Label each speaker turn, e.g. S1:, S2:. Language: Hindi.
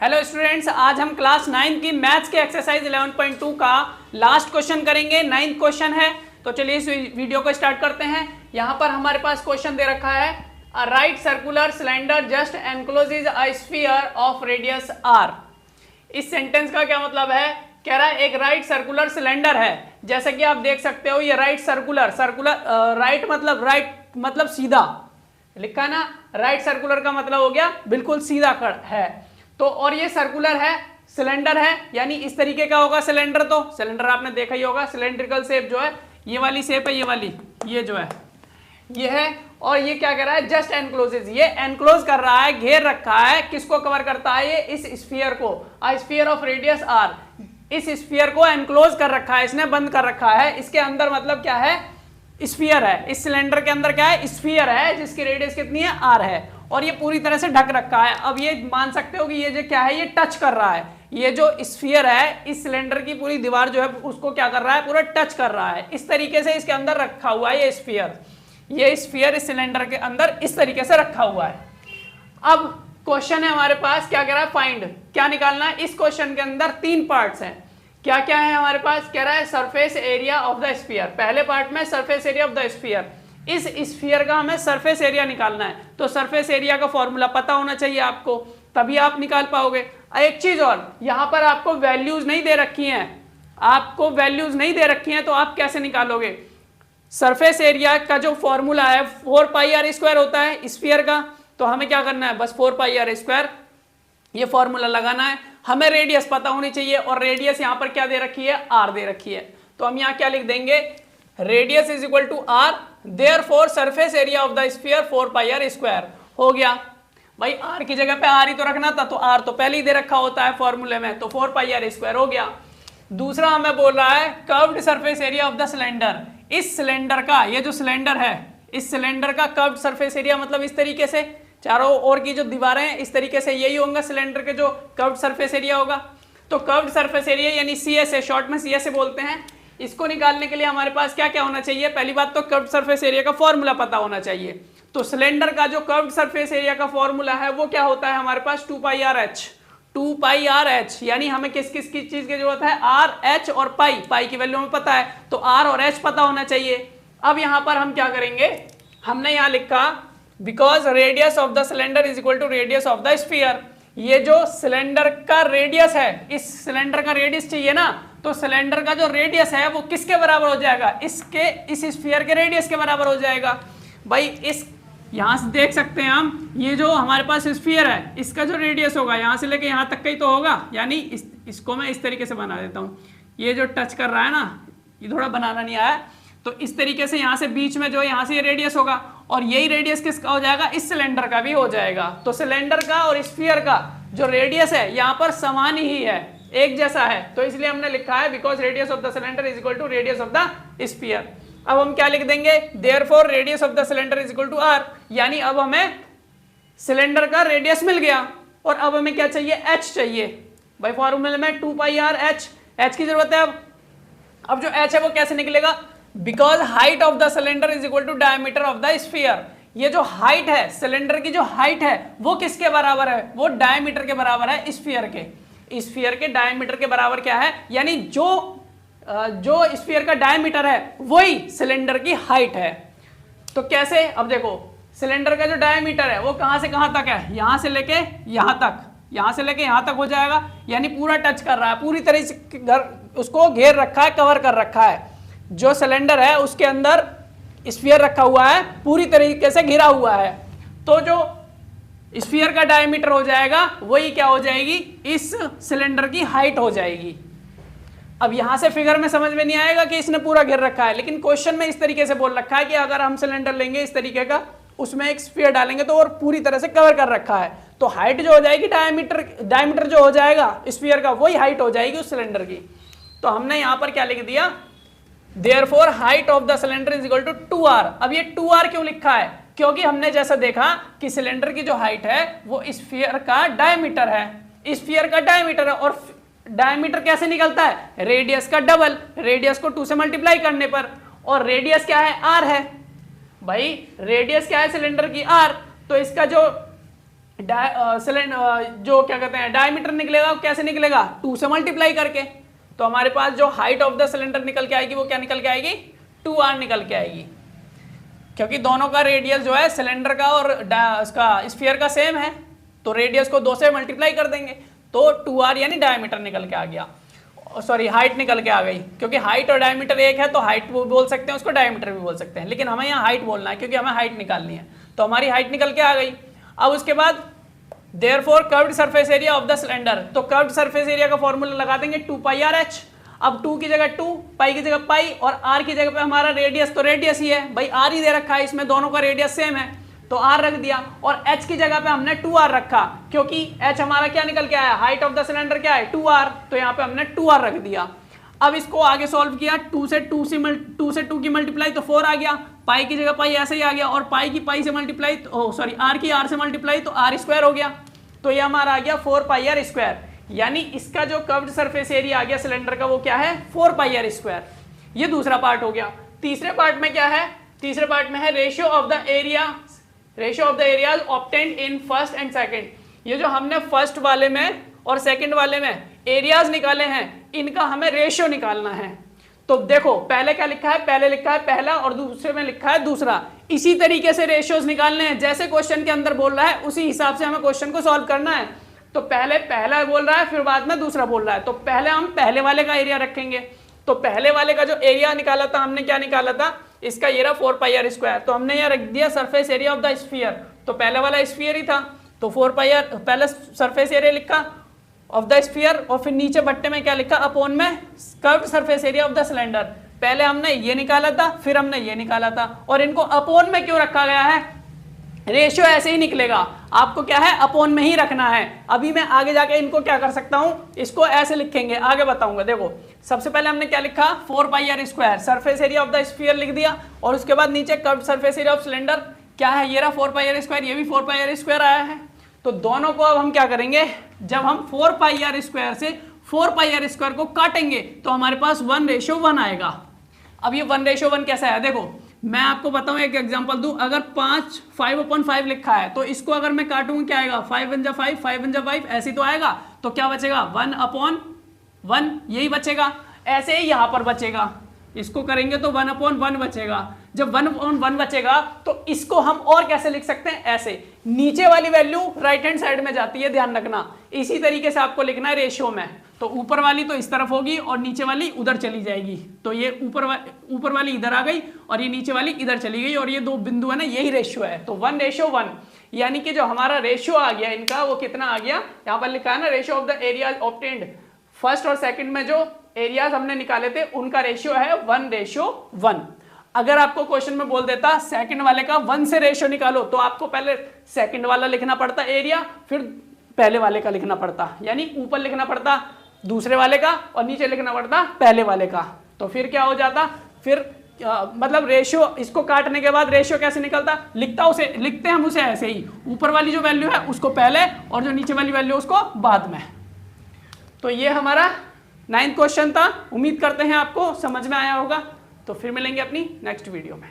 S1: हेलो स्टूडेंट्स, आज हम क्लास 9 की मैथ्स के एक्सरसाइज 11.2 का लास्ट क्वेश्चन करेंगे। 9th क्वेश्चन है, तो चलिए इस वीडियो को स्टार्ट करते हैं। यहाँ पर हमारे पास क्वेश्चन दे रखा है, a right circular cylinder just encloses a sphere of radius R. इस सेंटेंस का क्या मतलब है? कह रहा है एक राइट सर्कुलर सिलेंडर है, जैसे कि आप देख सकते हो ये राइट सर्कुलर राइट मतलब सीधा लिखा है ना। राइट सर्कुलर का मतलब हो गया बिल्कुल सीधा है। तो और ये सर्कुलर है, सिलेंडर है, यानी इस तरीके का होगा सिलेंडर। तो सिलेंडर आपने देखा ही होगा, सिलेंड्रिकल शेप जो है, ये वाली शेप है, ये वाली, ये जो है ये है। और ये क्या कर रहा है? जस्ट एनक्लोजेज, ये एनक्लोज कर रहा है, घेर रखा है। किसको कवर करता है? ये इस स्फीयर को, a sphere of radius R. इस स्फीयर को एनक्लोज कर रखा है, इसने बंद कर रखा है। इसके अंदर मतलब क्या है? स्फीयर है। इस सिलेंडर के अंदर क्या है? स्फीयर है, जिसकी रेडियस कितनी है? आर है। और ये पूरी तरह से ढक रखा है। अब ये मान सकते हो कि ये जो क्या है, ये टच कर रहा है। ये जो स्फीयर है, इस सिलेंडर की पूरी दीवार जो है उसको क्या कर रहा है? पूरा टच कर रहा है। इस तरीके से इसके अंदर रखा हुआ है ये स्फीयर। ये स्फीयर इस सिलेंडर के अंदर इस तरीके से रखा हुआ है। अब क्वेश्चन है हमारे पास, क्या कह रहा है? फाइंड, क्या निकालना है? इस क्वेश्चन के अंदर 3 पार्ट्स हैं। क्या क्या है हमारे पास? कह रहा है surface area of the sphere. पहले पार्ट में surface area of the sphere, इस स्फीयर का हमें सरफेस एरिया निकालना है। तो सरफेस एरिया का फॉर्मूला पता होना चाहिए आपको, तभी आप निकाल पाओगे। एक चीज और, यहां पर आपको वैल्यूज नहीं दे रखी हैं, आपको वैल्यूज नहीं दे रखी हैं, तो आप कैसे निकालोगे? सरफेस एरिया का जो फॉर्मूला है 4 पाई आर स्क्वायर होता है स्फीयर का। तो हमें क्या करना है? बस 4 पाई आर स्क्वायर ये फॉर्मूला लगाना है। हमें रेडियस पता होनी चाहिए, और रेडियस यहां पर क्या दे रखी है? आर दे रखी है। तो हम यहां क्या लिख देंगे? Radius is equal to R, therefore surface area of the sphere 4 pi R square. हो गया भाई, आर की जगह पे आर ही तो रखना था, तो आर तो पहले ही दे रखा होता है फॉर्मूले में, तो 4 पाई आर स्क्वायर हो गया। दूसरा हमें बोल रहा है curved surface area of the cylinder. इस सिलेंडर का, ये जो सिलेंडर है, इस सिलेंडर का कर्व्ड सरफेस एरिया मतलब इस तरीके से, चारों ओर की जो दीवारें हैं इस तरीके से, यही होगा सिलेंडर के जो कर्व्ड सरफेस एरिया होगा। तो कर्व्ड सरफेस एरिया यानी सीएस है, शॉर्ट में सीएस बोलते हैं। इसको निकालने के लिए हमारे पास क्या क्या होना चाहिए? पहली बात तो कर्व्ड सरफेस एरिया का फॉर्मूला पता होना चाहिए। तो सिलेंडर का जो कर्व्ड सरफेस एरिया का फॉर्मूला है वो क्या होता है हमारे पास? 2 पाई आर एच। 2 पाई आर एच, यानी हमें किस किस की चीज की जरूरत है? आर, एच और पाई। पाई की वैल्यू हमें पता है, तो आर और एच पता होना चाहिए। अब यहां पर हम क्या करेंगे? हमने यहां लिखा because radius of the cylinder is equal to radius of the sphere. ये जो सिलेंडर का रेडियस है, इस सिलेंडर का रेडियस चाहिए ना, तो सिलेंडर का जो रेडियस है वो किसके बराबर हो जाएगा? इस स्फीयर के रेडियस के बराबर हो जाएगा। भाई इस यहां से देख सकते हैं हम, ये जो हमारे पास स्फीयर है इसका जो रेडियस होगा यहां से लेके यहां तक का ही तो होगा। यानी इसको मैं इस तरीके से बना देता हूं। ये जो टच कर रहा है ना, ये थोड़ा बनाना नहीं आया, तो इस तरीके से यहां से बीच में जो यहां से ये रेडियस होगा, और यही रेडियस किसका हो जाएगा? इस सिलेंडर का भी हो जाएगा। तो सिलेंडर का और स्फीयर का जो रेडियस है यहाँ पर समान ही है, एक जैसा है। तो इसलिए हमने लिखा है because radius of the cylinder is equal to radius of the sphere. अब हम क्या लिख देंगे? Therefore radius of the cylinder is equal to R, यानी अब हमें सिलेंडर का रेडियस मिल गया, और अब हमें क्या चाहिए? एच चाहिए। भाई फॉर्मूले में 2 पाई आर एच, एच की जरूरत है। अब जो एच है वो कैसे निकलेगा? Because height of the cylinder is equal to diameter of the sphere. ये जो हाइट है, सिलेंडर की जो हाइट है वो किसके बराबर है? वो डायमीटर के बराबर है, स्फीयर के। स्फीयर के डायमीटर के बराबर क्या है? यानी जो स्फीयर का डायमीटर है वही सिलेंडर की हाइट है। तो कैसे? अब देखो, सिलेंडर का जो डायमीटर है वो कहां से कहां तक है? यहां से लेके यहां तक, यहां से लेके यहां तक हो जाएगा, यानी पूरा टच कर रहा है, पूरी तरह से उसको घेर रखा है, कवर कर रखा है। जो सिलेंडर है उसके अंदर स्फीयर रखा हुआ है, पूरी तरीके से घिरा हुआ है। तो जो स्फीयर का डायमीटर हो जाएगा वही क्या हो जाएगी? इस सिलेंडर की हाइट हो जाएगी। अब यहां से फिगर में समझ में नहीं आएगा कि इसने पूरा घेर रखा है, लेकिन क्वेश्चन में इस तरीके से बोल रखा है कि अगर हम सिलेंडर लेंगे इस तरीके का, उसमें एक स्फीयर डालेंगे तो और पूरी तरह से कवर कर रखा है, तो हाइट जो हो जाएगी डायमीटर जो हो जाएगा स्फीयर का, वही हाइट हो जाएगी उस सिलेंडर की। तो हमने यहां पर क्या लिख दिया? Therefore height of the cylinder is equal to 2r। अब ये 2r क्यों लिखा है? क्योंकि हमने जैसा देखा कि सिलेंडर की जो हाइट है वो स्फीयर का डायमीटर है, स्फीयर का डायमीटर है, और डायमीटर कैसे निकलता है? रेडियस का डबल, रेडियस को 2 से मल्टीप्लाई करने पर, और रेडियस क्या है? r है। भाई रेडियस क्या है सिलेंडर की? r। तो इसका जो सिलेंडर जो क्या कहते हैं डायमीटर निकलेगा, कैसे निकलेगा, 2 से मल्टीप्लाई करके। तो हमारे पास जो हाइट ऑफ द सिलेंडर निकल के आएगी वो क्या निकल के आएगी, 2r निकल के आएगी, क्योंकि दोनों का रेडियस जो है सिलेंडर का और इसका स्फीयर का सेम है, तो रेडियस को 2 से मल्टीप्लाई कर देंगे तो 2r यानी डायमीटर निकल के आ गया, सॉरी हाइट निकल के आ गई, क्योंकि हाइट और डायमीटर एक है तो हाइट वो बोल सकते हैं, उसको डायमीटर भी बोल सकते हैं, लेकिन हमें यहाँ हाइट बोलना है क्योंकि हमें हाइट निकालनी है, तो हमारी हाइट निकल के आ गई। अब उसके बाद therefore curved surface area of the cylinder, तो कर्व्ड सरफेस एरिया का फॉर्मूला लगा देंगे 2πrh। अब 2 की जगह 2, पाई की जगह पाई और r की जगह पे हमारा रेडियस, तो रेडियस ही है भाई, r ही दे रखा है, इसमें दोनों का रेडियस सेम है तो r रख दिया, और h की जगह पे हमने 2r रखा क्योंकि h हमारा क्या निकल के आया, हाइट ऑफ द सिलेंडर क्या है 2r, तो यहाँ पे हमने 2r रख दिया। अब इसको आगे सॉल्व किया, 2 से 2 की मल्टीप्लाई तो 4 आ गया, पाई की जगह पाई ऐसे ही आ गया, और पाई की पाई से मल्टीप्लाई तो सॉरी r की r से मल्टीप्लाई तो r स्क्वायर हो गया, तो ये हमारा आ गया 4πr स्क्वायर, यानी इसका जो कर्व्ड सरफेस एरिया आ गया सिलेंडर का वो क्या है 4πr स्क्वायर। ये दूसरा पार्ट हो गया। तीसरे पार्ट में क्या है, तीसरे पार्ट में है ratio of the areas obtained in first and second. ये जो हमने फर्स्ट वाले में और सेकंड वाले में एरियाज निकाले हैं, इनका हमें रेशियो निकालना है। तो देखो पहले क्या लिखा है, पहले लिखा है पहला और दूसरे में लिखा है दूसरा, इसी तरीके से रेशियोज निकालने हैं, जैसे क्वेश्चन के अंदर बोल रहा है उसी हिसाब से हमें क्वेश्चन को सॉल्व करना है। तो पहले पहला बोल रहा है फिर बाद में दूसरा बोल रहा है, तो पहले हम पहले वाले का एरिया रखेंगे। तो पहले वाले का जो एरिया निकाला था हमने, क्या निकाला था, इसका ये रहा 4πr स्क्वायर, तो हमने यहाँ रख दिया surface area of the sphere, तो पहले वाला स्फीयर ही था तो 4πr, पहले सरफेस एरिया लिखा ऑफ द स्फीयर, और फिर नीचे बट्टे में क्या लिखा, अपॉन में curved surface area of the cylinder. पहले हमने ये निकाला था फिर हमने ये निकाला था, और इनको अपॉन में क्यों रखा गया है, रेशियो ऐसे ही निकलेगा, आपको क्या है अपॉन में ही रखना है। अभी मैं आगे जाके इनको क्या कर सकता हूं, इसको ऐसे लिखेंगे, आगे बताऊंगा। देखो सबसे पहले हमने क्या लिखा 4πr square, surface area of the sphere लिख दिया, और उसके बाद नीचे curved surface area of cylinder क्या है, ये रहा 4πr स्क्वायर, ये भी 4πr स्क्वायर आया है। तो दोनों को अब हम क्या करेंगे, जब हम 4πr स्क्वायर से 4πr स्क्वायर को काटेंगे तो हमारे पास 1:1 आएगा। अब ये 1:1 कैसा है, देखो मैं आपको बताऊं, एक एग्जांपल दूं, अगर 5/5 लिखा है तो इसको अगर मैं काटूंगा क्या आएगा, 5 × 5 5 × 5 ऐसे ही तो आएगा, तो क्या बचेगा 1/1, यही बचेगा। ऐसे ही यहां पर बचेगा, इसको करेंगे तो 1/1 बचेगा। जब 1/1 बचेगा तो इसको हम और कैसे लिख सकते हैं, ऐसे, नीचे वाली वैल्यू राइट हैंड साइड में जाती है, ध्यान रखना। इसी तरीके से आपको लिखना है रेशियो में, तो ऊपर वाली तो इस तरफ होगी और नीचे वाली उधर चली जाएगी, तो ये ऊपर वाली इधर आ गई और ये नीचे वाली इधर चली गई, और ये दो बिंदु है ना, यही रेशियो है। तो 1:1, यानी कि जो हमारा रेशियो आ गया इनका वो कितना आ गया, यहाँ पर लिखा है ना ratio of the areas obtained, first और सेकंड में जो एरियाज हमने निकाले थे उनका रेशियो है 1:1। अगर आपको क्वेश्चन में बोल देता सेकंड वाले का 1 से रेशियो निकालो, तो आपको पहले सेकंड वाला लिखना पड़ता एरिया, फिर पहले वाले का लिखना पड़ता, यानी ऊपर लिखना पड़ता दूसरे वाले का और नीचे लिखना पड़ता पहले वाले का। तो फिर क्या हो जाता, फिर मतलब रेशियो, इसको काटने के बाद रेशियो कैसे निकलता, लिखते हम उसे ऐसे ही, ऊपर वाली जो वैल्यू है उसको पहले और जो नीचे वाली वैल्यू उसको बाद में। तो ये हमारा 9th क्वेश्चन था, उम्मीद करते हैं आपको समझ में आया होगा। तो फिर मिलेंगे अपनी नेक्स्ट वीडियो में।